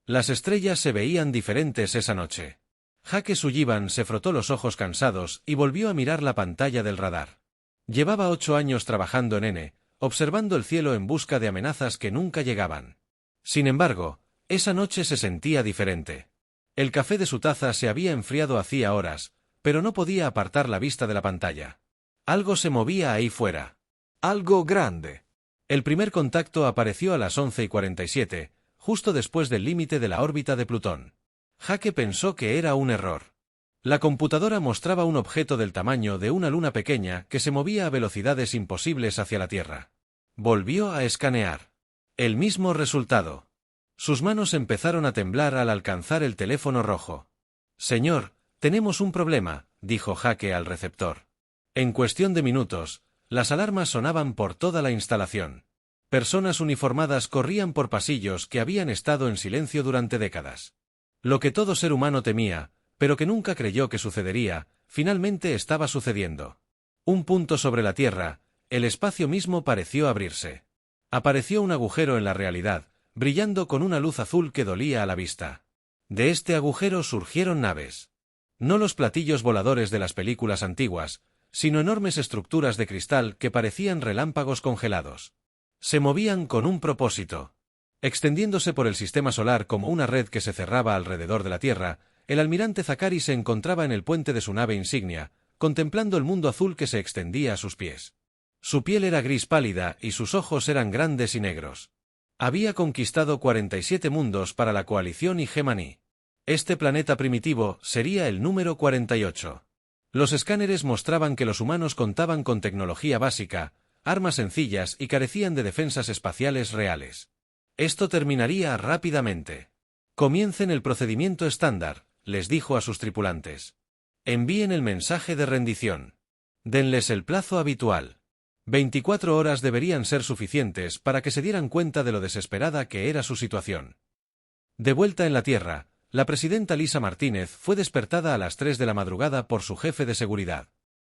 Las estrellas se veían diferentes esa noche. Jake Sullivan se frotó los ojos cansados y volvió a mirar la pantalla del radar. Llevaba 8 años trabajando en N, observando el cielo en busca de amenazas que nunca llegaban. Sin embargo, esa noche se sentía diferente. El café de su taza se había enfriado hacía horas, pero no podía apartar la vista de la pantalla. Algo se movía ahí fuera. Algo grande. El primer contacto apareció a las 11:47, justo después del límite de la órbita de Plutón. Jake pensó que era un error. La computadora mostraba un objeto del tamaño de una luna pequeña que se movía a velocidades imposibles hacia la Tierra. Volvió a escanear. El mismo resultado. Sus manos empezaron a temblar al alcanzar el teléfono rojo. «Señor, tenemos un problema», dijo Jake al receptor. En cuestión de minutos, las alarmas sonaban por toda la instalación. Personas uniformadas corrían por pasillos que habían estado en silencio durante décadas. Lo que todo ser humano temía, pero que nunca creyó que sucedería, finalmente estaba sucediendo. Un punto sobre la Tierra, el espacio mismo pareció abrirse. Apareció un agujero en la realidad, brillando con una luz azul que dolía a la vista. De este agujero surgieron naves. No los platillos voladores de las películas antiguas, sino enormes estructuras de cristal que parecían relámpagos congelados. Se movían con un propósito. Extendiéndose por el sistema solar como una red que se cerraba alrededor de la Tierra, el almirante Zakari se encontraba en el puente de su nave insignia, contemplando el mundo azul que se extendía a sus pies. Su piel era gris pálida y sus ojos eran grandes y negros. Había conquistado 47 mundos para la coalición Hegemaní. Este planeta primitivo sería el número 48. Los escáneres mostraban que los humanos contaban con tecnología básica, armas sencillas y carecían de defensas espaciales reales. Esto terminaría rápidamente. Comiencen el procedimiento estándar, les dijo a sus tripulantes. Envíen el mensaje de rendición. Denles el plazo habitual. 24 horas deberían ser suficientes para que se dieran cuenta de lo desesperada que era su situación. De vuelta en la Tierra, la presidenta Lisa Martínez fue despertada a las 3 de la madrugada por su jefe de seguridad.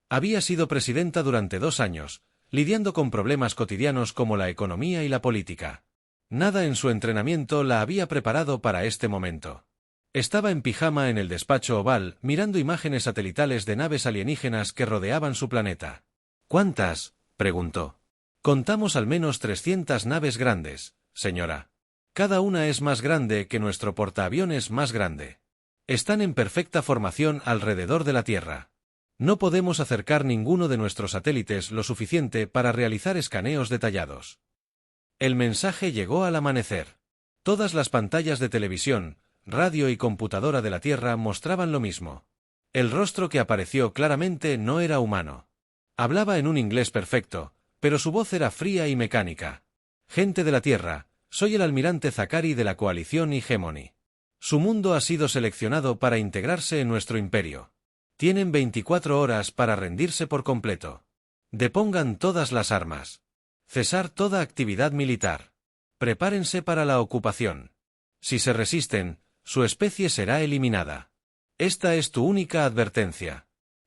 Había sido presidenta durante 2 años, lidiando con problemas cotidianos como la economía y la política. Nada en su entrenamiento la había preparado para este momento. Estaba en pijama en el despacho oval, mirando imágenes satelitales de naves alienígenas que rodeaban su planeta. «¿Cuántas?», preguntó. «Contamos al menos 300 naves grandes, señora. Cada una es más grande que nuestro portaaviones más grande. Están en perfecta formación alrededor de la Tierra. No podemos acercar ninguno de nuestros satélites lo suficiente para realizar escaneos detallados». El mensaje llegó al amanecer. Todas las pantallas de televisión, radio y computadora de la Tierra mostraban lo mismo. El rostro que apareció claramente no era humano. Hablaba en un inglés perfecto, pero su voz era fría y mecánica. «Gente de la Tierra, soy el almirante Zakari de la coalición Hegemaní. Su mundo ha sido seleccionado para integrarse en nuestro imperio. Tienen 24 horas para rendirse por completo. Depongan todas las armas. Cesar toda actividad militar. Prepárense para la ocupación. Si se resisten, su especie será eliminada. Esta es tu única advertencia».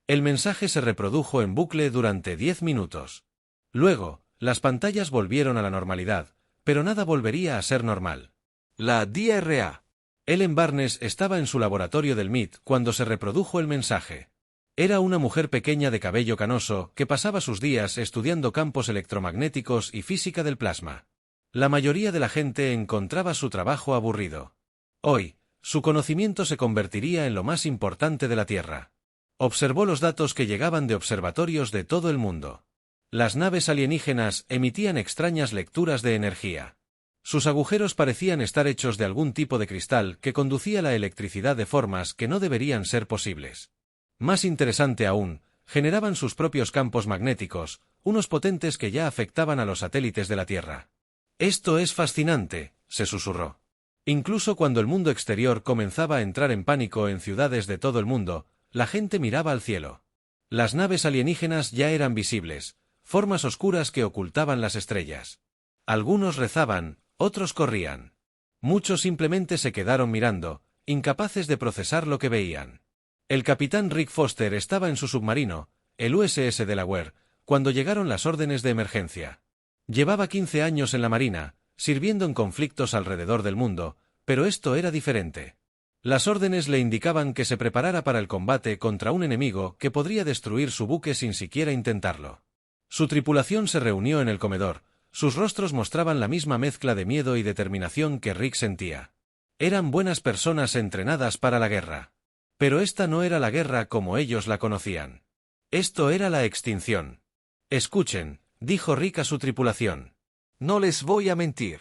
El mensaje se reprodujo en bucle durante 10 minutos. Luego, las pantallas volvieron a la normalidad, pero nada volvería a ser normal. La DRA. Ellen Barnes estaba en su laboratorio del MIT cuando se reprodujo el mensaje. Era una mujer pequeña de cabello canoso que pasaba sus días estudiando campos electromagnéticos y física del plasma. La mayoría de la gente encontraba su trabajo aburrido. Hoy, su conocimiento se convertiría en lo más importante de la Tierra. Observó los datos que llegaban de observatorios de todo el mundo. Las naves alienígenas emitían extrañas lecturas de energía. Sus agujeros parecían estar hechos de algún tipo de cristal que conducía la electricidad de formas que no deberían ser posibles. Más interesante aún, generaban sus propios campos magnéticos, unos potentes que ya afectaban a los satélites de la Tierra. «Esto es fascinante», se susurró. Incluso cuando el mundo exterior comenzaba a entrar en pánico en ciudades de todo el mundo, la gente miraba al cielo. Las naves alienígenas ya eran visibles, formas oscuras que ocultaban las estrellas. Algunos rezaban, otros corrían. Muchos simplemente se quedaron mirando, incapaces de procesar lo que veían. El capitán Rick Foster estaba en su submarino, el USS Delaware, cuando llegaron las órdenes de emergencia. Llevaba 15 años en la Marina, sirviendo en conflictos alrededor del mundo, pero esto era diferente. Las órdenes le indicaban que se preparara para el combate contra un enemigo que podría destruir su buque sin siquiera intentarlo. Su tripulación se reunió en el comedor, sus rostros mostraban la misma mezcla de miedo y determinación que Rick sentía. Eran buenas personas entrenadas para la guerra. Pero esta no era la guerra como ellos la conocían. Esto era la extinción. Escuchen, dijo Rick a su tripulación. No les voy a mentir.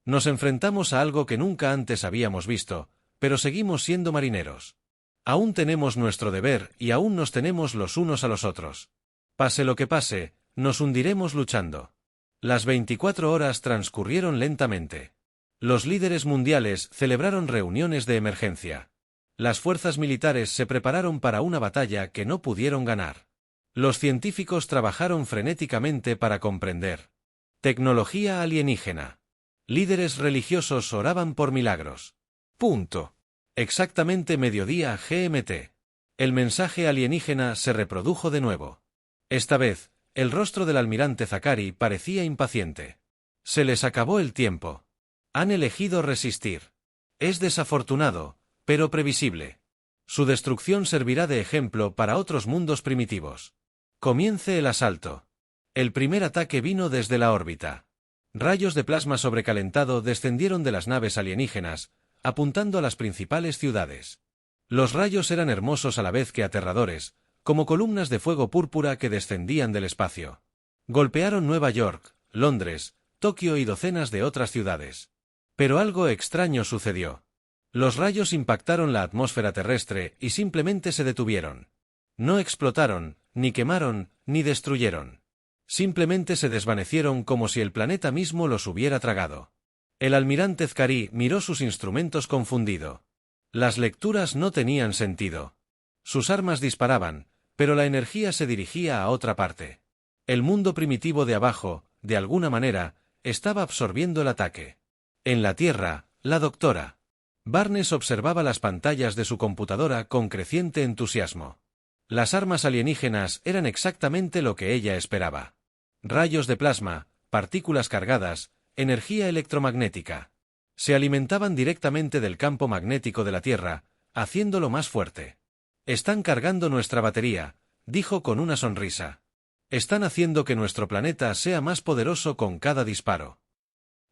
Nos enfrentamos a algo que nunca antes habíamos visto, pero seguimos siendo marineros. Aún tenemos nuestro deber y aún nos tenemos los unos a los otros. Pase lo que pase, nos hundiremos luchando. Las 24 horas transcurrieron lentamente. Los líderes mundiales celebraron reuniones de emergencia. Las fuerzas militares se prepararon para una batalla que no pudieron ganar. Los científicos trabajaron frenéticamente para comprender. Tecnología alienígena. Líderes religiosos oraban por milagros. Punto. Exactamente mediodía GMT. El mensaje alienígena se reprodujo de nuevo. Esta vez, el rostro del almirante Zakari parecía impaciente. Se les acabó el tiempo. Han elegido resistir. Es desafortunado, pero previsible. Su destrucción servirá de ejemplo para otros mundos primitivos. Comience el asalto. El primer ataque vino desde la órbita. Rayos de plasma sobrecalentado descendieron de las naves alienígenas, apuntando a las principales ciudades. Los rayos eran hermosos a la vez que aterradores, como columnas de fuego púrpura que descendían del espacio. Golpearon Nueva York, Londres, Tokio y docenas de otras ciudades. Pero algo extraño sucedió. Los rayos impactaron la atmósfera terrestre y simplemente se detuvieron. No explotaron, ni quemaron, ni destruyeron. Simplemente se desvanecieron como si el planeta mismo los hubiera tragado. El almirante Zakari miró sus instrumentos confundido. Las lecturas no tenían sentido. Sus armas disparaban, pero la energía se dirigía a otra parte. El mundo primitivo de abajo, de alguna manera, estaba absorbiendo el ataque. En la Tierra, la doctora Barnes observaba las pantallas de su computadora con creciente entusiasmo. Las armas alienígenas eran exactamente lo que ella esperaba. Rayos de plasma, partículas cargadas, energía electromagnética. Se alimentaban directamente del campo magnético de la Tierra, haciéndolo más fuerte. Están cargando nuestra batería, dijo con una sonrisa. Están haciendo que nuestro planeta sea más poderoso con cada disparo.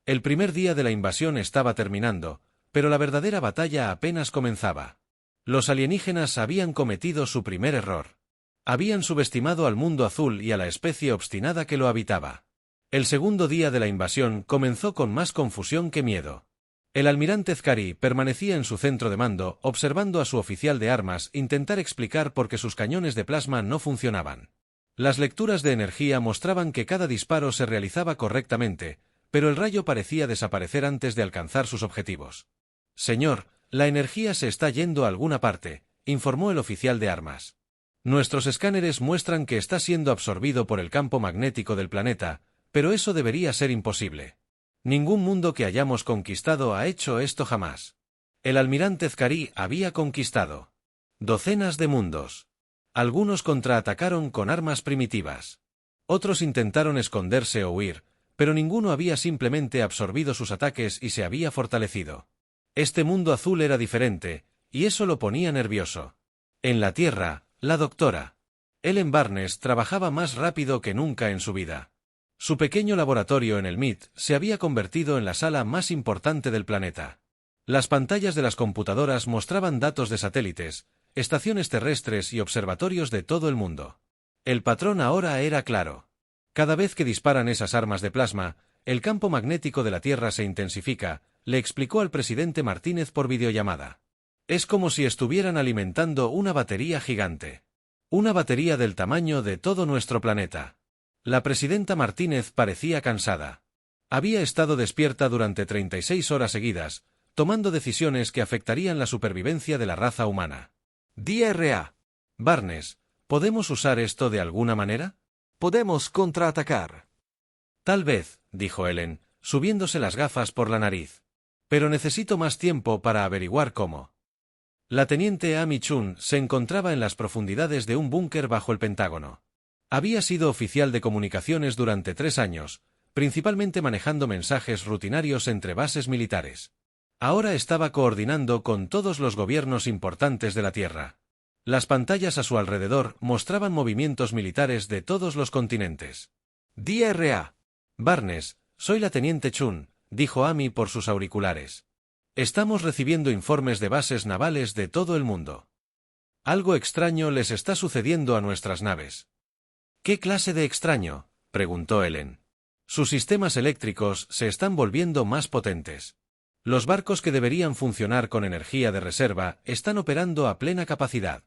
El primer día de la invasión estaba terminando, pero la verdadera batalla apenas comenzaba. Los alienígenas habían cometido su primer error. Habían subestimado al mundo azul y a la especie obstinada que lo habitaba. El segundo día de la invasión comenzó con más confusión que miedo. El almirante Zakari permanecía en su centro de mando, observando a su oficial de armas intentar explicar por qué sus cañones de plasma no funcionaban. Las lecturas de energía mostraban que cada disparo se realizaba correctamente, pero el rayo parecía desaparecer antes de alcanzar sus objetivos. Señor, la energía se está yendo a alguna parte, informó el oficial de armas. Nuestros escáneres muestran que está siendo absorbido por el campo magnético del planeta, pero eso debería ser imposible. Ningún mundo que hayamos conquistado ha hecho esto jamás. El almirante Zakari había conquistado docenas de mundos. Algunos contraatacaron con armas primitivas. Otros intentaron esconderse o huir, pero ninguno había simplemente absorbido sus ataques y se había fortalecido. Este mundo azul era diferente, y eso lo ponía nervioso. En la Tierra, la doctora Ellen Barnes trabajaba más rápido que nunca en su vida. Su pequeño laboratorio en el MIT se había convertido en la sala más importante del planeta. Las pantallas de las computadoras mostraban datos de satélites, estaciones terrestres y observatorios de todo el mundo. El patrón ahora era claro. Cada vez que disparan esas armas de plasma, el campo magnético de la Tierra se intensifica, le explicó al presidente Martínez por videollamada. Es como si estuvieran alimentando una batería gigante. Una batería del tamaño de todo nuestro planeta. La presidenta Martínez parecía cansada. Había estado despierta durante 36 horas seguidas, tomando decisiones que afectarían la supervivencia de la raza humana. DRA. Barnes, ¿podemos usar esto de alguna manera? Podemos contraatacar. Tal vez, dijo Ellen, subiéndose las gafas por la nariz. Pero necesito más tiempo para averiguar cómo. La teniente Amy Chun se encontraba en las profundidades de un búnker bajo el Pentágono. Había sido oficial de comunicaciones durante 3 años, principalmente manejando mensajes rutinarios entre bases militares. Ahora estaba coordinando con todos los gobiernos importantes de la Tierra. Las pantallas a su alrededor mostraban movimientos militares de todos los continentes. DRA. Barnes, soy la teniente Chun, dijo Amy por sus auriculares. Estamos recibiendo informes de bases navales de todo el mundo. Algo extraño les está sucediendo a nuestras naves. ¿Qué clase de extraño?, preguntó Ellen. Sus sistemas eléctricos se están volviendo más potentes. Los barcos que deberían funcionar con energía de reserva están operando a plena capacidad.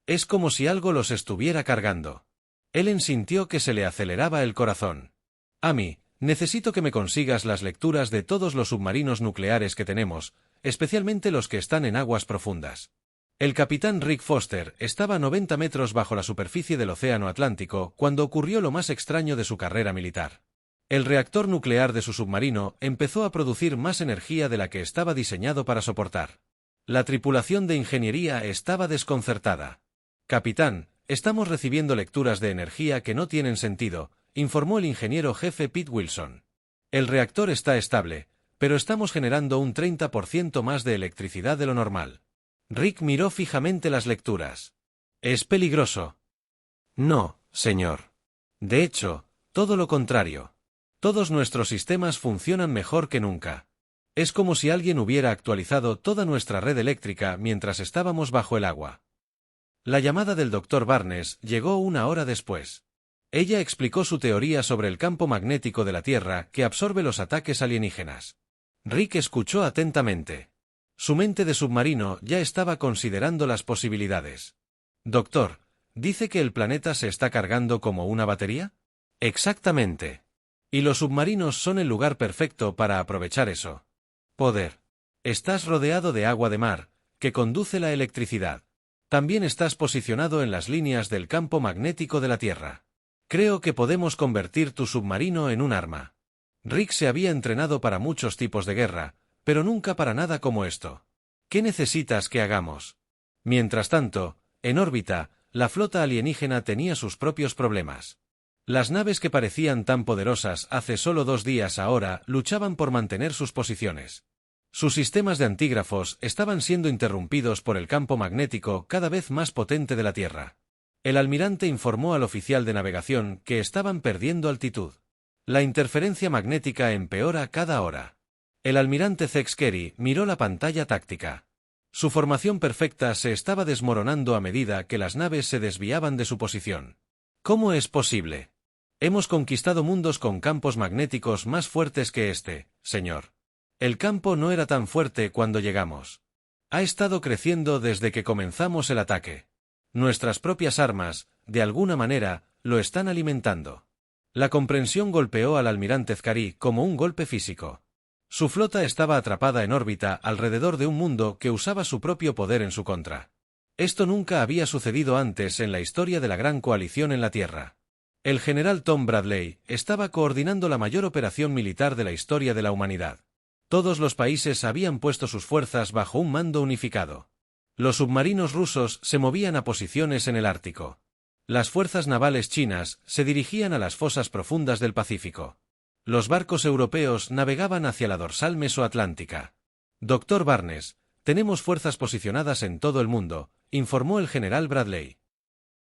Es como si algo los estuviera cargando. Ellen sintió que se le aceleraba el corazón. Amy, necesito que me consigas las lecturas de todos los submarinos nucleares que tenemos, especialmente los que están en aguas profundas. El capitán Rick Foster estaba a 90 metros bajo la superficie del Océano Atlántico cuando ocurrió lo más extraño de su carrera militar. El reactor nuclear de su submarino empezó a producir más energía de la que estaba diseñado para soportar. La tripulación de ingeniería estaba desconcertada. Capitán, estamos recibiendo lecturas de energía que no tienen sentido, informó el ingeniero jefe Pete Wilson. El reactor está estable, pero estamos generando un 30% más de electricidad de lo normal. Rick miró fijamente las lecturas. ¿Es peligroso? No, señor. De hecho, todo lo contrario. Todos nuestros sistemas funcionan mejor que nunca. Es como si alguien hubiera actualizado toda nuestra red eléctrica mientras estábamos bajo el agua. La llamada del Dr. Barnes llegó una hora después. Ella explicó su teoría sobre el campo magnético de la Tierra que absorbe los ataques alienígenas. Rick escuchó atentamente. Su mente de submarino ya estaba considerando las posibilidades. Doctor, ¿dice que el planeta se está cargando como una batería? Exactamente. Y los submarinos son el lugar perfecto para aprovechar eso. Poder. Estás rodeado de agua de mar, que conduce la electricidad. También estás posicionado en las líneas del campo magnético de la Tierra. Creo que podemos convertir tu submarino en un arma. Rick se había entrenado para muchos tipos de guerra, pero nunca para nada como esto. ¿Qué necesitas que hagamos? Mientras tanto, en órbita, la flota alienígena tenía sus propios problemas. Las naves que parecían tan poderosas hace solo 2 días ahora luchaban por mantener sus posiciones. Sus sistemas de antígrafos estaban siendo interrumpidos por el campo magnético cada vez más potente de la Tierra. El almirante informó al oficial de navegación que estaban perdiendo altitud. La interferencia magnética empeora cada hora. El almirante Zex Kerry miró la pantalla táctica. Su formación perfecta se estaba desmoronando a medida que las naves se desviaban de su posición. ¿Cómo es posible? Hemos conquistado mundos con campos magnéticos más fuertes que este, señor. El campo no era tan fuerte cuando llegamos. Ha estado creciendo desde que comenzamos el ataque. Nuestras propias armas, de alguna manera, lo están alimentando. La comprensión golpeó al almirante Zcari como un golpe físico. Su flota estaba atrapada en órbita alrededor de un mundo que usaba su propio poder en su contra. Esto nunca había sucedido antes en la historia de la Gran Coalición en la Tierra. El general Tom Bradley estaba coordinando la mayor operación militar de la historia de la humanidad. Todos los países habían puesto sus fuerzas bajo un mando unificado. Los submarinos rusos se movían a posiciones en el Ártico. Las fuerzas navales chinas se dirigían a las fosas profundas del Pacífico. Los barcos europeos navegaban hacia la dorsal mesoatlántica. Dr. Barnes, tenemos fuerzas posicionadas en todo el mundo, informó el general Bradley.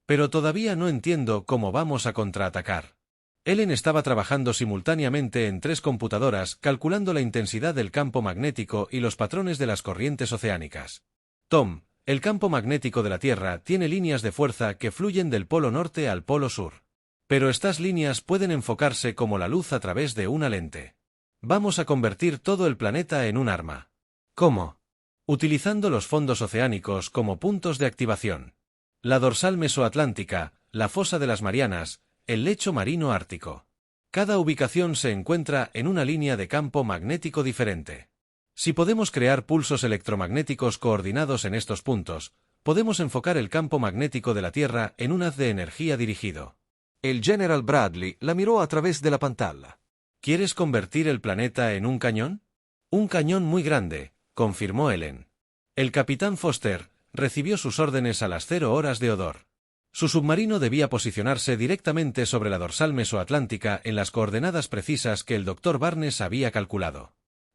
Pero todavía no entiendo cómo vamos a contraatacar. Ellen estaba trabajando simultáneamente en 3 computadoras calculando la intensidad del campo magnético y los patrones de las corrientes oceánicas. Tom, el campo magnético de la Tierra tiene líneas de fuerza que fluyen del polo norte al polo sur. Pero estas líneas pueden enfocarse como la luz a través de una lente. Vamos a convertir todo el planeta en un arma. ¿Cómo? Utilizando los fondos oceánicos como puntos de activación. La dorsal mesoatlántica, la fosa de las Marianas, el lecho marino ártico. Cada ubicación se encuentra en una línea de campo magnético diferente. Si podemos crear pulsos electromagnéticos coordinados en estos puntos, podemos enfocar el campo magnético de la Tierra en un haz de energía dirigido. El general Bradley la miró a través de la pantalla. ¿Quieres convertir el planeta en un cañón? Un cañón muy grande, confirmó Ellen. El capitán Foster recibió sus órdenes a las 0 horas de Odor. Su submarino debía posicionarse directamente sobre la dorsal mesoatlántica en las coordenadas precisas que el Dr. Barnes había calculado.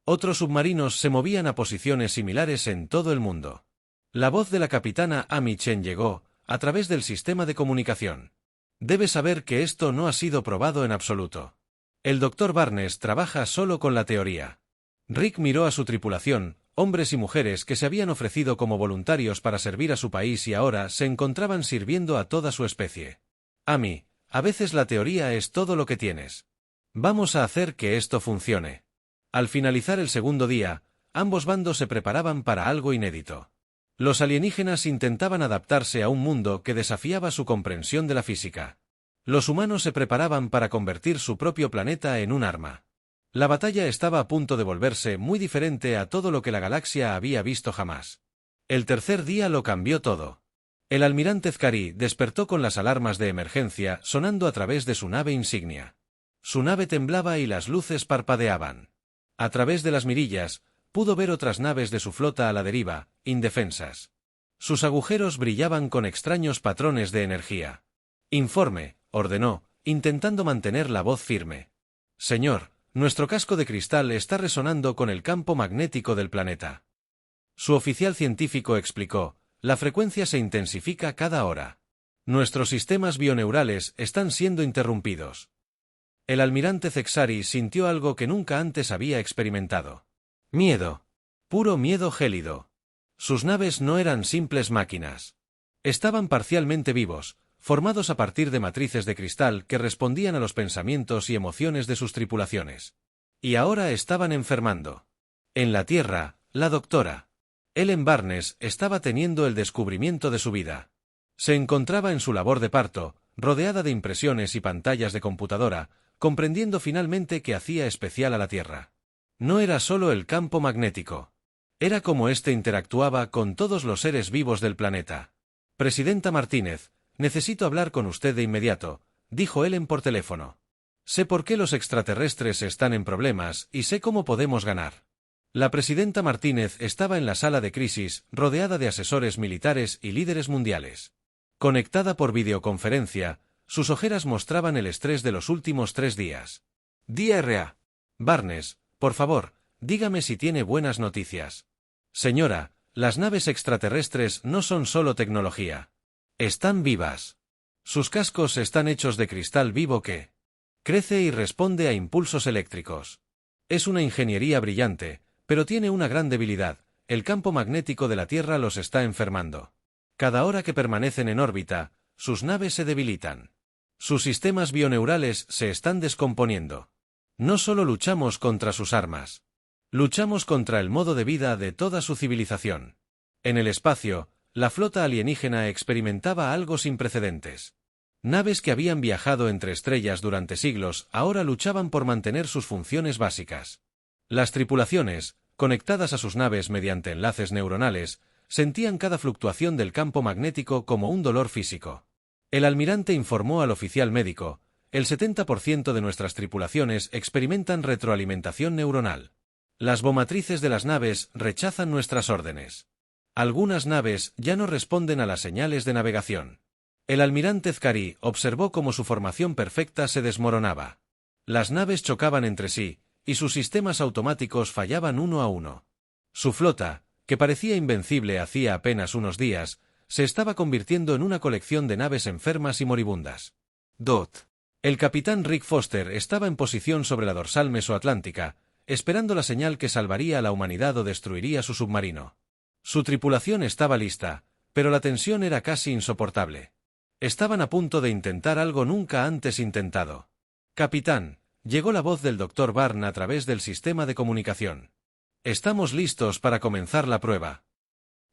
Otros submarinos se movían a posiciones similares en todo el mundo. La voz de la capitana Amy Chen llegó, a través del sistema de comunicación. Debes saber que esto no ha sido probado en absoluto. El Dr. Barnes trabaja solo con la teoría. Rick miró a su tripulación, hombres y mujeres que se habían ofrecido como voluntarios para servir a su país y ahora se encontraban sirviendo a toda su especie. Amy, a veces la teoría es todo lo que tienes. Vamos a hacer que esto funcione. Al finalizar el segundo día, ambos bandos se preparaban para algo inédito. Los alienígenas intentaban adaptarse a un mundo que desafiaba su comprensión de la física. Los humanos se preparaban para convertir su propio planeta en un arma. La batalla estaba a punto de volverse muy diferente a todo lo que la galaxia había visto jamás. El tercer día lo cambió todo. El almirante Zcari despertó con las alarmas de emergencia sonando a través de su nave insignia. Su nave temblaba y las luces parpadeaban. A través de las mirillas, pudo ver otras naves de su flota a la deriva, indefensas. Sus agujeros brillaban con extraños patrones de energía. «Informe», ordenó, intentando mantener la voz firme. «Señor, nuestro casco de cristal está resonando con el campo magnético del planeta». Su oficial científico explicó, «La frecuencia se intensifica cada hora. Nuestros sistemas bioneurales están siendo interrumpidos». El almirante Zexari sintió algo que nunca antes había experimentado. Miedo. Puro miedo gélido. Sus naves no eran simples máquinas. Estaban parcialmente vivos, formados a partir de matrices de cristal que respondían a los pensamientos y emociones de sus tripulaciones. Y ahora estaban enfermando. En la Tierra, la doctora Ellen Barnes estaba teniendo el descubrimiento de su vida. Se encontraba en su labor de parto, rodeada de impresiones y pantallas de computadora, comprendiendo finalmente qué hacía especial a la Tierra. No era solo el campo magnético. Era como éste interactuaba con todos los seres vivos del planeta. «Presidenta Martínez, necesito hablar con usted de inmediato», dijo Ellen por teléfono. «Sé por qué los extraterrestres están en problemas y sé cómo podemos ganar». La presidenta Martínez estaba en la sala de crisis, rodeada de asesores militares y líderes mundiales. Conectada por videoconferencia, sus ojeras mostraban el estrés de los últimos 3 días. «DRA. Barnes, por favor, dígame si tiene buenas noticias». «Señora, las naves extraterrestres no son solo tecnología. Están vivas. Sus cascos están hechos de cristal vivo que crece y responde a impulsos eléctricos. Es una ingeniería brillante, pero tiene una gran debilidad: el campo magnético de la Tierra los está enfermando. Cada hora que permanecen en órbita, sus naves se debilitan. Sus sistemas bioneurales se están descomponiendo. No solo luchamos contra sus armas. Luchamos contra el modo de vida de toda su civilización». En el espacio, la flota alienígena experimentaba algo sin precedentes. Naves que habían viajado entre estrellas durante siglos ahora luchaban por mantener sus funciones básicas. Las tripulaciones, conectadas a sus naves mediante enlaces neuronales, sentían cada fluctuación del campo magnético como un dolor físico. El almirante informó al oficial médico: «El 70% de nuestras tripulaciones experimentan retroalimentación neuronal. Las bomatrices de las naves rechazan nuestras órdenes. Algunas naves ya no responden a las señales de navegación». El almirante Zcari observó cómo su formación perfecta se desmoronaba. Las naves chocaban entre sí, y sus sistemas automáticos fallaban uno a uno. Su flota, que parecía invencible hacía apenas unos días, se estaba convirtiendo en una colección de naves enfermas y moribundas. El capitán Rick Foster estaba en posición sobre la dorsal mesoatlántica, esperando la señal que salvaría a la humanidad o destruiría su submarino. Su tripulación estaba lista, pero la tensión era casi insoportable. Estaban a punto de intentar algo nunca antes intentado. «Capitán», llegó la voz del Dr. Barnes a través del sistema de comunicación. «Estamos listos para comenzar la prueba.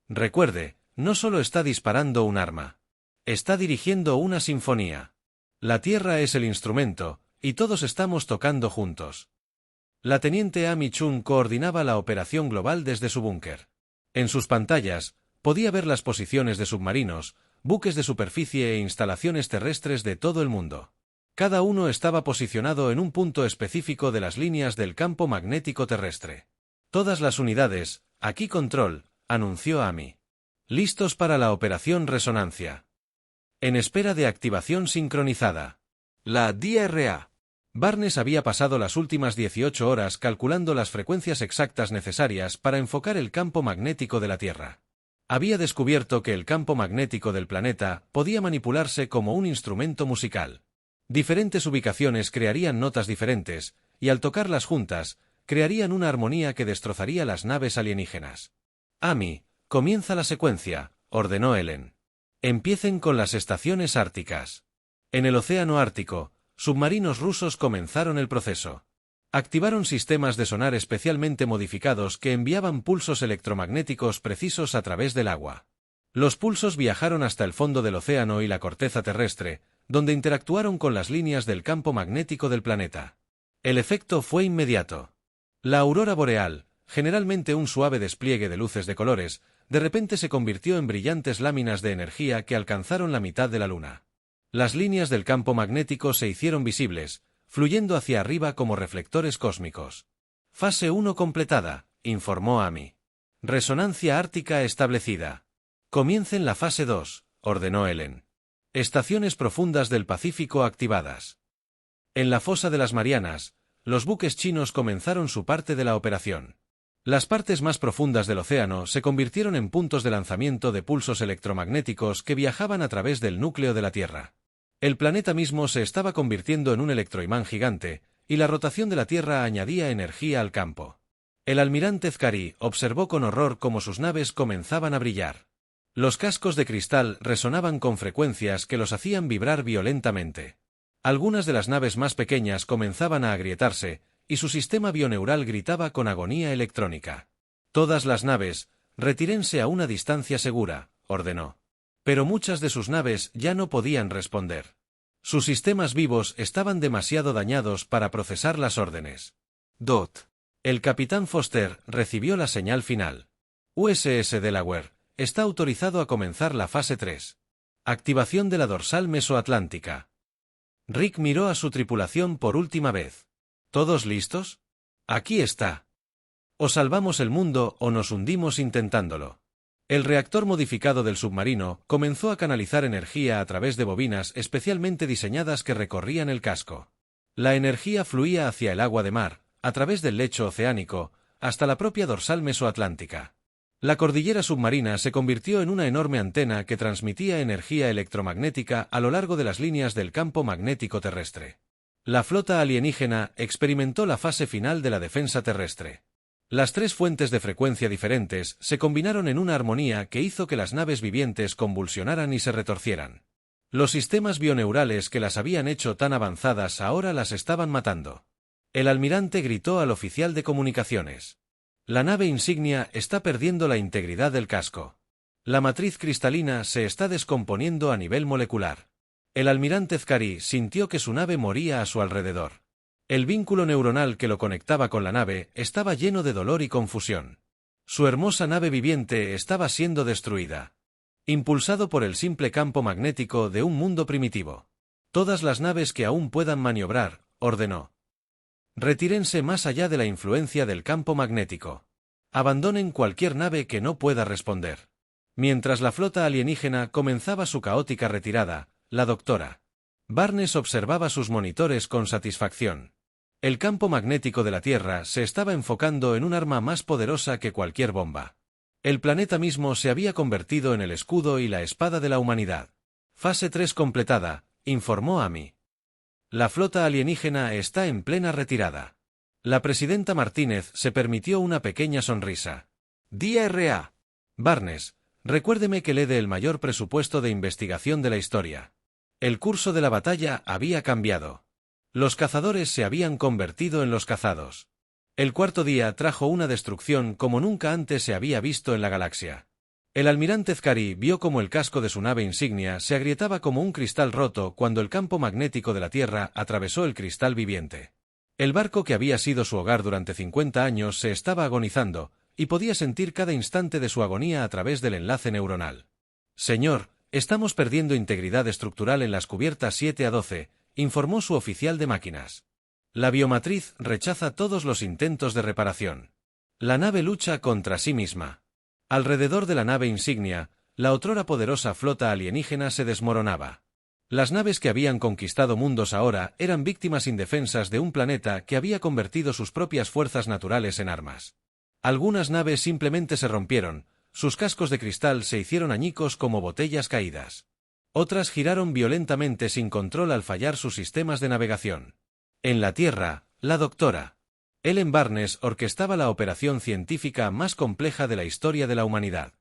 Recuerde, no solo está disparando un arma. Está dirigiendo una sinfonía. La Tierra es el instrumento, y todos estamos tocando juntos». La teniente Amy Chung coordinaba la operación global desde su búnker. En sus pantallas, podía ver las posiciones de submarinos, buques de superficie e instalaciones terrestres de todo el mundo. Cada uno estaba posicionado en un punto específico de las líneas del campo magnético terrestre. «Todas las unidades, aquí control», anunció Amy. «Listos para la operación resonancia. En espera de activación sincronizada». La DRA. Barnes había pasado las últimas 18 horas calculando las frecuencias exactas necesarias para enfocar el campo magnético de la Tierra. Había descubierto que el campo magnético del planeta podía manipularse como un instrumento musical. Diferentes ubicaciones crearían notas diferentes, y al tocarlas juntas, crearían una armonía que destrozaría las naves alienígenas. Amy, comienza la secuencia, ordenó Ellen. Empiecen con las estaciones árticas. En el océano Ártico, submarinos rusos comenzaron el proceso. Activaron sistemas de sonar especialmente modificados que enviaban pulsos electromagnéticos precisos a través del agua. Los pulsos viajaron hasta el fondo del océano y la corteza terrestre, donde interactuaron con las líneas del campo magnético del planeta. El efecto fue inmediato. La aurora boreal, generalmente un suave despliegue de luces de colores, de repente se convirtió en brillantes láminas de energía que alcanzaron la mitad de la luna. Las líneas del campo magnético se hicieron visibles, fluyendo hacia arriba como reflectores cósmicos. Fase 1 completada, informó Amy. Resonancia ártica establecida. Comiencen la fase 2, ordenó Ellen. Estaciones profundas del Pacífico activadas. En la fosa de las Marianas, los buques chinos comenzaron su parte de la operación. Las partes más profundas del océano se convirtieron en puntos de lanzamiento de pulsos electromagnéticos que viajaban a través del núcleo de la Tierra. El planeta mismo se estaba convirtiendo en un electroimán gigante, y la rotación de la Tierra añadía energía al campo. El almirante Zcari observó con horror cómo sus naves comenzaban a brillar. Los cascos de cristal resonaban con frecuencias que los hacían vibrar violentamente. Algunas de las naves más pequeñas comenzaban a agrietarse, y su sistema bioneural gritaba con agonía electrónica. Todas las naves, retírense a una distancia segura, ordenó. Pero muchas de sus naves ya no podían responder. Sus sistemas vivos estaban demasiado dañados para procesar las órdenes. Dot. El capitán Foster recibió la señal final. USS Delaware está autorizado a comenzar la fase 3. Activación de la dorsal mesoatlántica. Rick miró a su tripulación por última vez. ¿Todos listos? Aquí está. O salvamos el mundo o nos hundimos intentándolo. El reactor modificado del submarino comenzó a canalizar energía a través de bobinas especialmente diseñadas que recorrían el casco. La energía fluía hacia el agua de mar, a través del lecho oceánico, hasta la propia dorsal mesoatlántica. La cordillera submarina se convirtió en una enorme antena que transmitía energía electromagnética a lo largo de las líneas del campo magnético terrestre. La flota alienígena experimentó la fase final de la defensa terrestre. Las tres fuentes de frecuencia diferentes se combinaron en una armonía que hizo que las naves vivientes convulsionaran y se retorcieran. Los sistemas bioneurales que las habían hecho tan avanzadas ahora las estaban matando. El almirante gritó al oficial de comunicaciones. La nave insignia está perdiendo la integridad del casco. La matriz cristalina se está descomponiendo a nivel molecular. El almirante Zcari sintió que su nave moría a su alrededor. El vínculo neuronal que lo conectaba con la nave estaba lleno de dolor y confusión. Su hermosa nave viviente estaba siendo destruida. Impulsado por el simple campo magnético de un mundo primitivo. Todas las naves que aún puedan maniobrar, ordenó. Retírense más allá de la influencia del campo magnético. Abandonen cualquier nave que no pueda responder. Mientras la flota alienígena comenzaba su caótica retirada, la doctora Barnes observaba sus monitores con satisfacción. El campo magnético de la Tierra se estaba enfocando en un arma más poderosa que cualquier bomba. El planeta mismo se había convertido en el escudo y la espada de la humanidad. Fase 3 completada, informó Amy. La flota alienígena está en plena retirada. La presidenta Martínez se permitió una pequeña sonrisa. DRA. Barnes, recuérdeme que le dé el mayor presupuesto de investigación de la historia. El curso de la batalla había cambiado. Los cazadores se habían convertido en los cazados. El cuarto día trajo una destrucción como nunca antes se había visto en la galaxia. El almirante Zcari vio cómo el casco de su nave insignia se agrietaba como un cristal roto cuando el campo magnético de la Tierra atravesó el cristal viviente. El barco que había sido su hogar durante 50 años se estaba agonizando, y podía sentir cada instante de su agonía a través del enlace neuronal. Señor, estamos perdiendo integridad estructural en las cubiertas 7 a 12, informó su oficial de máquinas. La biomatriz rechaza todos los intentos de reparación. La nave lucha contra sí misma. Alrededor de la nave insignia, la otrora poderosa flota alienígena se desmoronaba. Las naves que habían conquistado mundos ahora eran víctimas indefensas de un planeta que había convertido sus propias fuerzas naturales en armas. Algunas naves simplemente se rompieron, sus cascos de cristal se hicieron añicos como botellas caídas. Otras giraron violentamente sin control al fallar sus sistemas de navegación. En la Tierra, la doctora Ellen Barnes orquestaba la operación científica más compleja de la historia de la humanidad.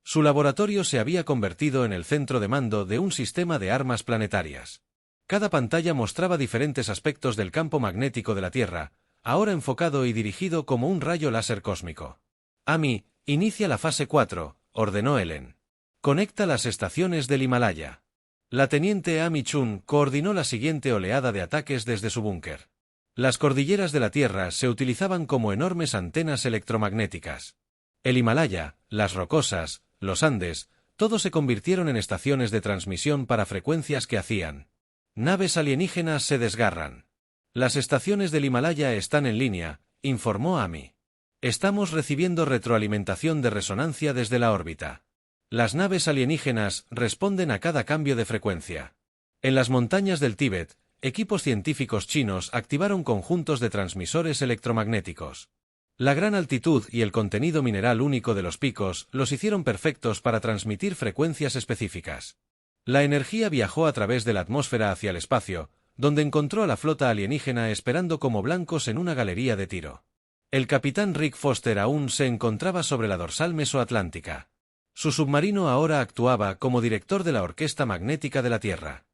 Su laboratorio se había convertido en el centro de mando de un sistema de armas planetarias. Cada pantalla mostraba diferentes aspectos del campo magnético de la Tierra, ahora enfocado y dirigido como un rayo láser cósmico. Amy, inicia la fase 4, ordenó Ellen. Conecta las estaciones del Himalaya. La teniente Amy Chun coordinó la siguiente oleada de ataques desde su búnker. Las cordilleras de la Tierra se utilizaban como enormes antenas electromagnéticas. El Himalaya, las rocosas, los Andes, todos se convirtieron en estaciones de transmisión para frecuencias que hacían. Naves alienígenas se desgarran. Las estaciones del Himalaya están en línea, informó Amy. Estamos recibiendo retroalimentación de resonancia desde la órbita. Las naves alienígenas responden a cada cambio de frecuencia. En las montañas del Tíbet, equipos científicos chinos activaron conjuntos de transmisores electromagnéticos. La gran altitud y el contenido mineral único de los picos los hicieron perfectos para transmitir frecuencias específicas. La energía viajó a través de la atmósfera hacia el espacio, donde encontró a la flota alienígena esperando como blancos en una galería de tiro. El capitán Rick Foster aún se encontraba sobre la dorsal mesoatlántica. Su submarino ahora actuaba como director de la Orquesta Magnética de la Tierra.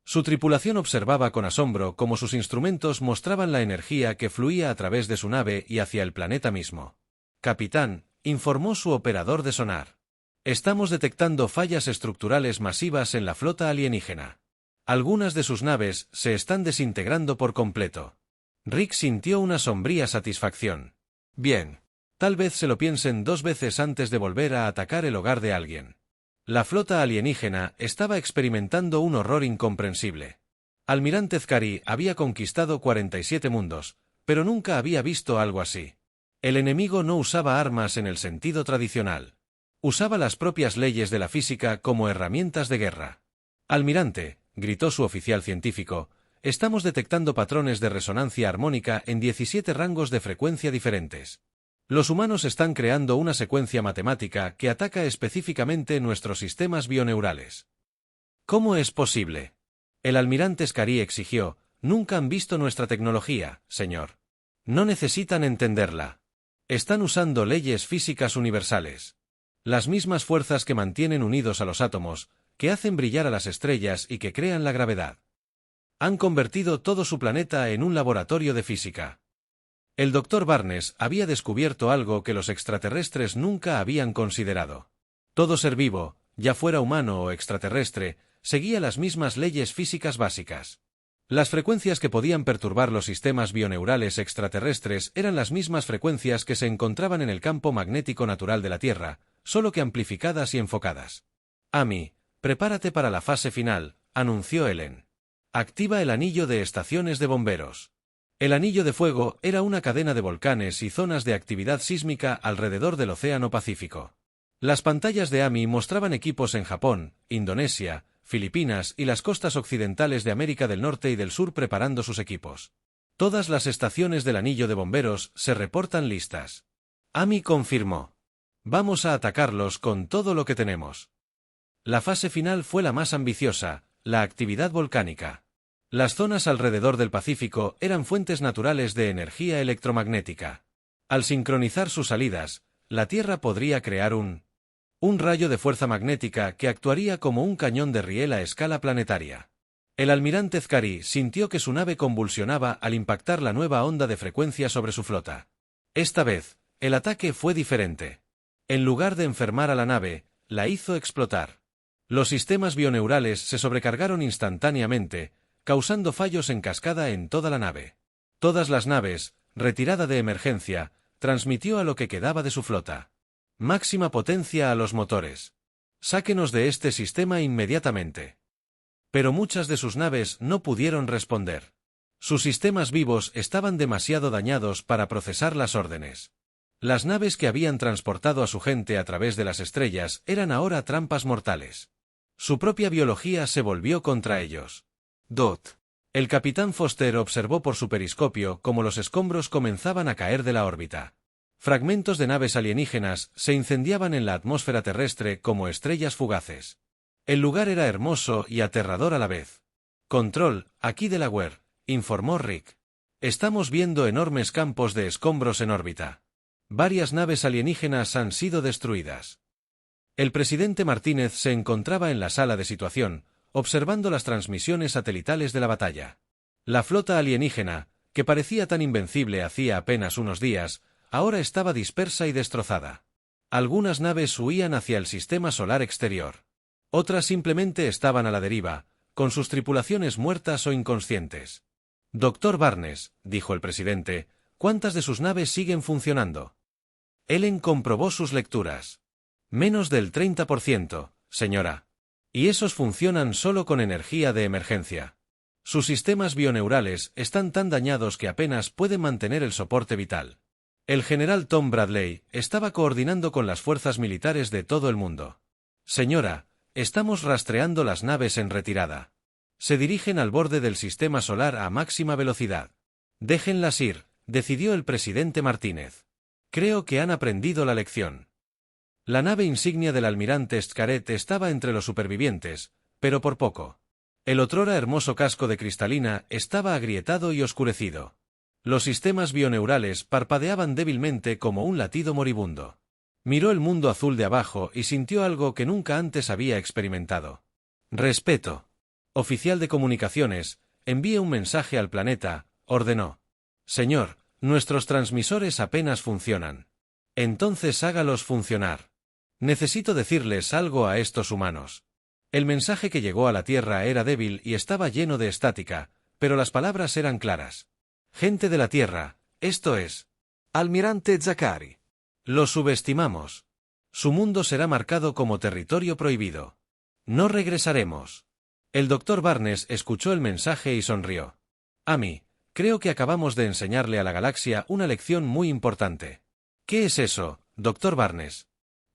Su tripulación observaba con asombro cómo sus instrumentos mostraban la energía que fluía a través de su nave y hacia el planeta mismo. Capitán, informó su operador de sonar. Estamos detectando fallas estructurales masivas en la flota alienígena. Algunas de sus naves se están desintegrando por completo. Rick sintió una sombría satisfacción. Bien. Tal vez se lo piensen 2 veces antes de volver a atacar el hogar de alguien. La flota alienígena estaba experimentando un horror incomprensible. Almirante Zcari había conquistado 47 mundos, pero nunca había visto algo así. El enemigo no usaba armas en el sentido tradicional. Usaba las propias leyes de la física como herramientas de guerra. Almirante, gritó su oficial científico, estamos detectando patrones de resonancia armónica en 17 rangos de frecuencia diferentes. Los humanos están creando una secuencia matemática que ataca específicamente nuestros sistemas bioneurales. ¿Cómo es posible? El almirante Zcari exigió, nunca han visto nuestra tecnología, señor. No necesitan entenderla. Están usando leyes físicas universales. Las mismas fuerzas que mantienen unidos a los átomos, que hacen brillar a las estrellas y que crean la gravedad. Han convertido todo su planeta en un laboratorio de física. El Dr. Barnes había descubierto algo que los extraterrestres nunca habían considerado. Todo ser vivo, ya fuera humano o extraterrestre, seguía las mismas leyes físicas básicas. Las frecuencias que podían perturbar los sistemas bioneurales extraterrestres eran las mismas frecuencias que se encontraban en el campo magnético natural de la Tierra, solo que amplificadas y enfocadas. Amy, prepárate para la fase final, anunció Ellen. Activa el anillo de estaciones de bomberos. El anillo de fuego era una cadena de volcanes y zonas de actividad sísmica alrededor del Océano Pacífico. Las pantallas de Amy mostraban equipos en Japón, Indonesia, Filipinas y las costas occidentales de América del Norte y del Sur preparando sus equipos. Todas las estaciones del anillo de bomberos se reportan listas. Amy confirmó. Vamos a atacarlos con todo lo que tenemos. La fase final fue la más ambiciosa, la actividad volcánica. Las zonas alrededor del Pacífico eran fuentes naturales de energía electromagnética. Al sincronizar sus salidas, la Tierra podría crear un rayo de fuerza magnética que actuaría como un cañón de riel a escala planetaria. El almirante Zcari sintió que su nave convulsionaba al impactar la nueva onda de frecuencia sobre su flota. Esta vez, el ataque fue diferente. En lugar de enfermar a la nave, la hizo explotar. Los sistemas bioneurales se sobrecargaron instantáneamente, causando fallos en cascada en toda la nave. Todas las naves, retirada de emergencia, transmitió a lo que quedaba de su flota. Máxima potencia a los motores. Sáquenos de este sistema inmediatamente. Pero muchas de sus naves no pudieron responder. Sus sistemas vivos estaban demasiado dañados para procesar las órdenes. Las naves que habían transportado a su gente a través de las estrellas eran ahora trampas mortales. Su propia biología se volvió contra ellos. Dot. El capitán Foster observó por su periscopio cómo los escombros comenzaban a caer de la órbita. Fragmentos de naves alienígenas se incendiaban en la atmósfera terrestre como estrellas fugaces. El lugar era hermoso y aterrador a la vez. Control, aquí Delaware, informó Rick. Estamos viendo enormes campos de escombros en órbita. Varias naves alienígenas han sido destruidas. El presidente Martínez se encontraba en la sala de situación, observando las transmisiones satelitales de la batalla. La flota alienígena, que parecía tan invencible hacía apenas unos días, ahora estaba dispersa y destrozada. Algunas naves huían hacia el sistema solar exterior. Otras simplemente estaban a la deriva, con sus tripulaciones muertas o inconscientes. Doctor Barnes, dijo el presidente, ¿cuántas de sus naves siguen funcionando? Ellen comprobó sus lecturas. Menos del 30%, señora. Y esos funcionan solo con energía de emergencia. Sus sistemas bioneurales están tan dañados que apenas pueden mantener el soporte vital. El general Tom Bradley estaba coordinando con las fuerzas militares de todo el mundo. Señora, estamos rastreando las naves en retirada. Se dirigen al borde del sistema solar a máxima velocidad. Déjenlas ir, decidió el presidente Martínez. Creo que han aprendido la lección. La nave insignia del almirante Xcaret estaba entre los supervivientes, pero por poco. El otrora hermoso casco de cristalina estaba agrietado y oscurecido. Los sistemas bioneurales parpadeaban débilmente como un latido moribundo. Miró el mundo azul de abajo y sintió algo que nunca antes había experimentado. Respeto. Oficial de comunicaciones, envíe un mensaje al planeta, ordenó. Señor, nuestros transmisores apenas funcionan. Entonces hágalos funcionar. Necesito decirles algo a estos humanos. El mensaje que llegó a la Tierra era débil y estaba lleno de estática, pero las palabras eran claras. Gente de la Tierra, esto es. Almirante Zakari. Lo subestimamos. Su mundo será marcado como territorio prohibido. No regresaremos. El doctor Barnes escuchó el mensaje y sonrió. Amy, creo que acabamos de enseñarle a la galaxia una lección muy importante. ¿Qué es eso, doctor Barnes?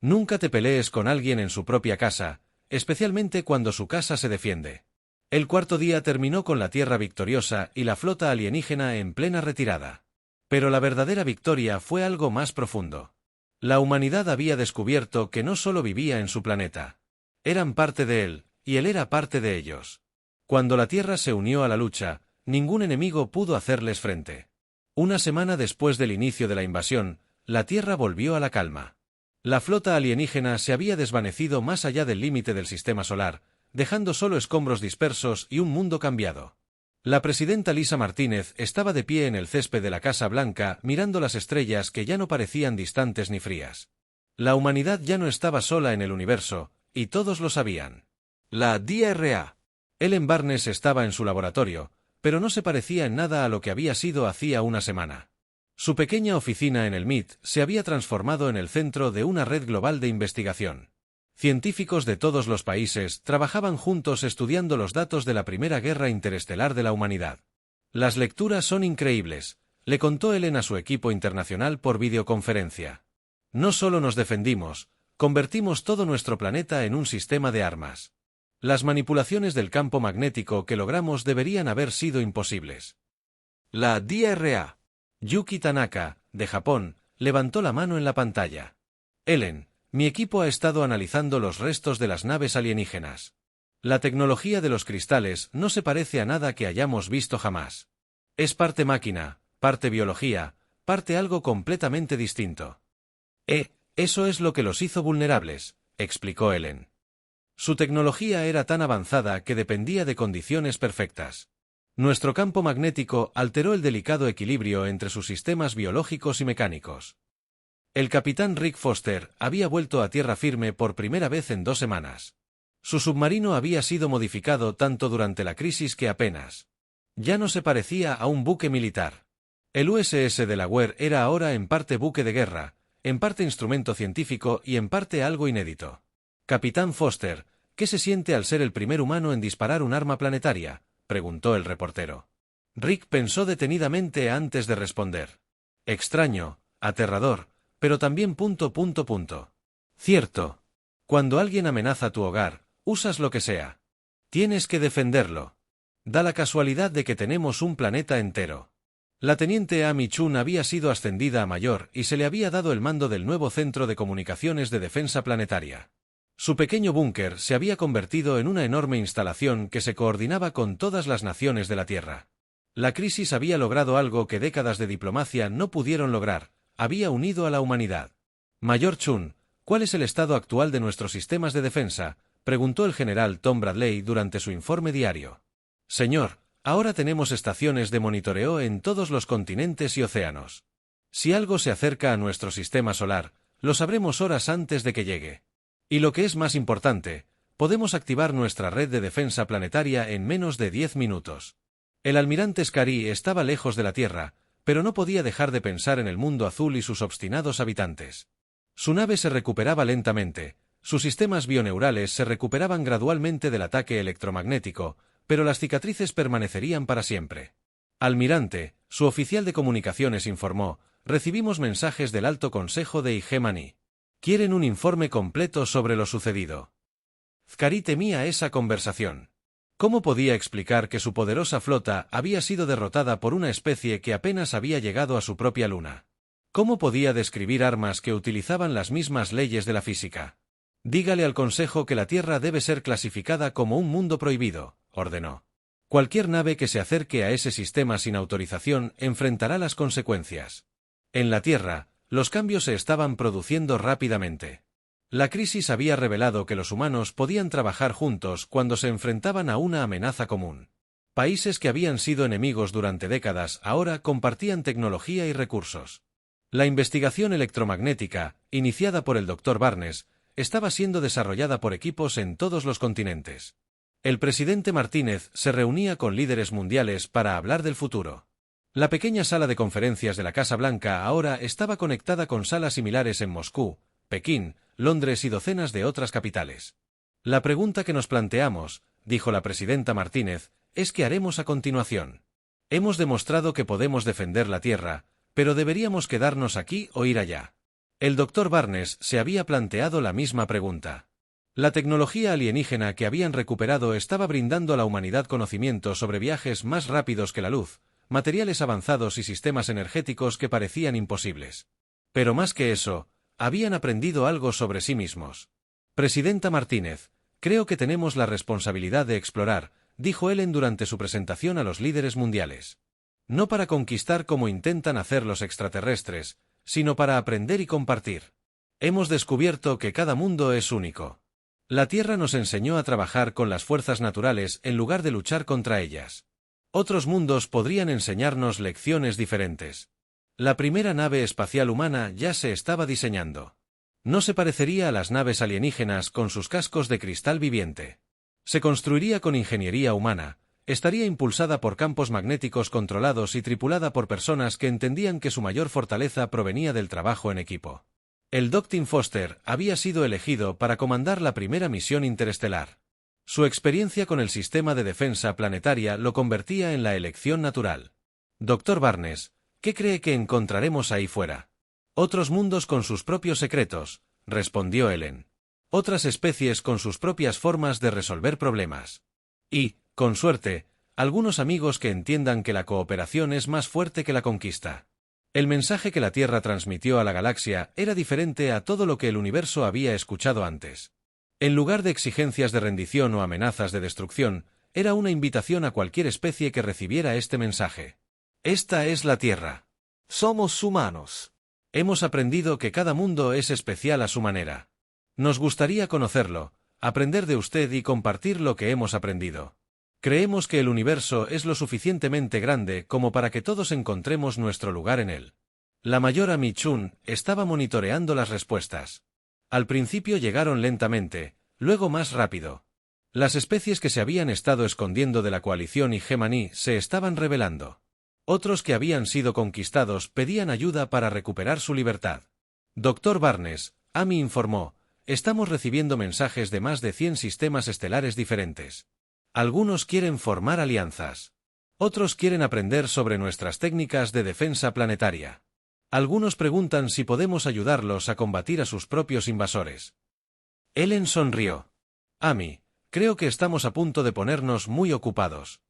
Nunca te pelees con alguien en su propia casa, especialmente cuando su casa se defiende. El cuarto día terminó con la Tierra victoriosa y la flota alienígena en plena retirada. Pero la verdadera victoria fue algo más profundo. La humanidad había descubierto que no solo vivía en su planeta. Eran parte de él, y él era parte de ellos. Cuando la Tierra se unió a la lucha, ningún enemigo pudo hacerles frente. Una semana después del inicio de la invasión, la Tierra volvió a la calma. La flota alienígena se había desvanecido más allá del límite del sistema solar, dejando solo escombros dispersos y un mundo cambiado. La presidenta Lisa Martínez estaba de pie en el césped de la Casa Blanca mirando las estrellas que ya no parecían distantes ni frías. La humanidad ya no estaba sola en el universo, y todos lo sabían. La DRA. Ellen Barnes estaba en su laboratorio, pero no se parecía en nada a lo que había sido hacía una semana. Su pequeña oficina en el MIT se había transformado en el centro de una red global de investigación. Científicos de todos los países trabajaban juntos estudiando los datos de la primera guerra interestelar de la humanidad. Las lecturas son increíbles, le contó Ellen a su equipo internacional por videoconferencia. No solo nos defendimos, convertimos todo nuestro planeta en un sistema de armas. Las manipulaciones del campo magnético que logramos deberían haber sido imposibles. La DRA. Yuki Tanaka, de Japón, levantó la mano en la pantalla. Ellen, mi equipo ha estado analizando los restos de las naves alienígenas. La tecnología de los cristales no se parece a nada que hayamos visto jamás. Es parte máquina, parte biología, parte algo completamente distinto. Eso es lo que los hizo vulnerables, explicó Ellen. Su tecnología era tan avanzada que dependía de condiciones perfectas. Nuestro campo magnético alteró el delicado equilibrio entre sus sistemas biológicos y mecánicos. El capitán Rick Foster había vuelto a tierra firme por primera vez en 2 semanas. Su submarino había sido modificado tanto durante la crisis que apenas. Ya no se parecía a un buque militar. El USS Delaware era ahora en parte buque de guerra, en parte instrumento científico y en parte algo inédito. Capitán Foster, ¿qué se siente al ser el primer humano en disparar un arma planetaria?, preguntó el reportero. Rick pensó detenidamente antes de responder. Extraño, aterrador, pero también ... Cierto. Cuando alguien amenaza tu hogar, Usas lo que sea. Tienes que defenderlo. Da la casualidad de que tenemos un planeta entero. La teniente Amy Chun había sido ascendida a mayor y se le había dado el mando del nuevo Centro de Comunicaciones de Defensa Planetaria. Su pequeño búnker se había convertido en una enorme instalación que se coordinaba con todas las naciones de la Tierra. La crisis había logrado algo que décadas de diplomacia no pudieron lograr: había unido a la humanidad. Mayor Chun, ¿cuál es el estado actual de nuestros sistemas de defensa?, preguntó el general Tom Bradley durante su informe diario. Señor, ahora tenemos estaciones de monitoreo en todos los continentes y océanos. Si algo se acerca a nuestro sistema solar, lo sabremos horas antes de que llegue. Y lo que es más importante, podemos activar nuestra red de defensa planetaria en menos de 10 minutos. El almirante Scary estaba lejos de la Tierra, pero no podía dejar de pensar en el mundo azul y sus obstinados habitantes. Su nave se recuperaba lentamente, sus sistemas bioneurales se recuperaban gradualmente del ataque electromagnético, pero las cicatrices permanecerían para siempre. Almirante, su oficial de comunicaciones informó, recibimos mensajes del Alto Consejo de Hegemony. Quieren un informe completo sobre lo sucedido. Scary temía esa conversación. ¿Cómo podía explicar que su poderosa flota había sido derrotada por una especie que apenas había llegado a su propia luna? ¿Cómo podía describir armas que utilizaban las mismas leyes de la física? Dígale al Consejo que la Tierra debe ser clasificada como un mundo prohibido, ordenó. Cualquier nave que se acerque a ese sistema sin autorización enfrentará las consecuencias. En la Tierra, los cambios se estaban produciendo rápidamente. La crisis había revelado que los humanos podían trabajar juntos cuando se enfrentaban a una amenaza común. Países que habían sido enemigos durante décadas ahora compartían tecnología y recursos. La investigación electromagnética, iniciada por el Dr. Barnes, estaba siendo desarrollada por equipos en todos los continentes. El presidente Martínez se reunía con líderes mundiales para hablar del futuro. La pequeña sala de conferencias de la Casa Blanca ahora estaba conectada con salas similares en Moscú, Pekín, Londres y docenas de otras capitales. La pregunta que nos planteamos, dijo la presidenta Martínez, es ¿qué haremos a continuación? Hemos demostrado que podemos defender la Tierra, pero ¿deberíamos quedarnos aquí o ir allá? El Dr. Barnes se había planteado la misma pregunta. La tecnología alienígena que habían recuperado estaba brindando a la humanidad conocimiento sobre viajes más rápidos que la luz, materiales avanzados y sistemas energéticos que parecían imposibles. Pero más que eso, habían aprendido algo sobre sí mismos. Presidenta Martínez, creo que tenemos la responsabilidad de explorar, dijo Ellen durante su presentación a los líderes mundiales. No para conquistar como intentan hacer los extraterrestres, sino para aprender y compartir. Hemos descubierto que cada mundo es único. La Tierra nos enseñó a trabajar con las fuerzas naturales en lugar de luchar contra ellas. Otros mundos podrían enseñarnos lecciones diferentes. La primera nave espacial humana ya se estaba diseñando. No se parecería a las naves alienígenas con sus cascos de cristal viviente. Se construiría con ingeniería humana, estaría impulsada por campos magnéticos controlados y tripulada por personas que entendían que su mayor fortaleza provenía del trabajo en equipo. El Dr. Tim Foster había sido elegido para comandar la primera misión interestelar. Su experiencia con el sistema de defensa planetaria lo convertía en la elección natural. Dr. Barnes, ¿qué cree que encontraremos ahí fuera? Otros mundos con sus propios secretos, respondió Ellen. Otras especies con sus propias formas de resolver problemas. Y, con suerte, algunos amigos que entiendan que la cooperación es más fuerte que la conquista. El mensaje que la Tierra transmitió a la galaxia era diferente a todo lo que el universo había escuchado antes. En lugar de exigencias de rendición o amenazas de destrucción, era una invitación a cualquier especie que recibiera este mensaje. Esta es la Tierra. Somos humanos. Hemos aprendido que cada mundo es especial a su manera. Nos gustaría conocerlo, aprender de usted y compartir lo que hemos aprendido. Creemos que el universo es lo suficientemente grande como para que todos encontremos nuestro lugar en él. La mayor Amy Chun estaba monitoreando las respuestas. Al principio llegaron lentamente, luego más rápido. Las especies que se habían estado escondiendo de la coalición Hegemony se estaban revelando. Otros que habían sido conquistados pedían ayuda para recuperar su libertad. Dr. Barnes, Amy informó, estamos recibiendo mensajes de más de 100 sistemas estelares diferentes. Algunos quieren formar alianzas. Otros quieren aprender sobre nuestras técnicas de defensa planetaria. Algunos preguntan si podemos ayudarlos a combatir a sus propios invasores. Ellen sonrió. Amy, Creo que estamos a punto de ponernos muy ocupados.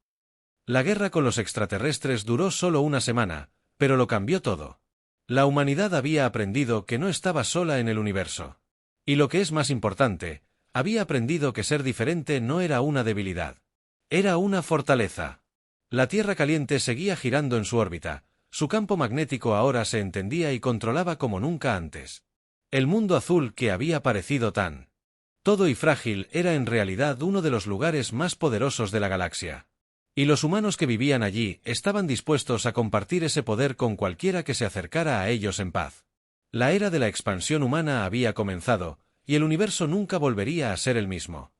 La guerra con los extraterrestres duró solo una semana, pero lo cambió todo. La humanidad había aprendido que no estaba sola en el universo. Y lo que es más importante, había aprendido que ser diferente no era una debilidad. Era una fortaleza. La Tierra caliente seguía girando en su órbita, su campo magnético ahora se entendía y controlaba como nunca antes. El mundo azul que había parecido tan todo y frágil era en realidad uno de los lugares más poderosos de la galaxia. Y los humanos que vivían allí estaban dispuestos a compartir ese poder con cualquiera que se acercara a ellos en paz. La era de la expansión humana había comenzado, y el universo nunca volvería a ser el mismo.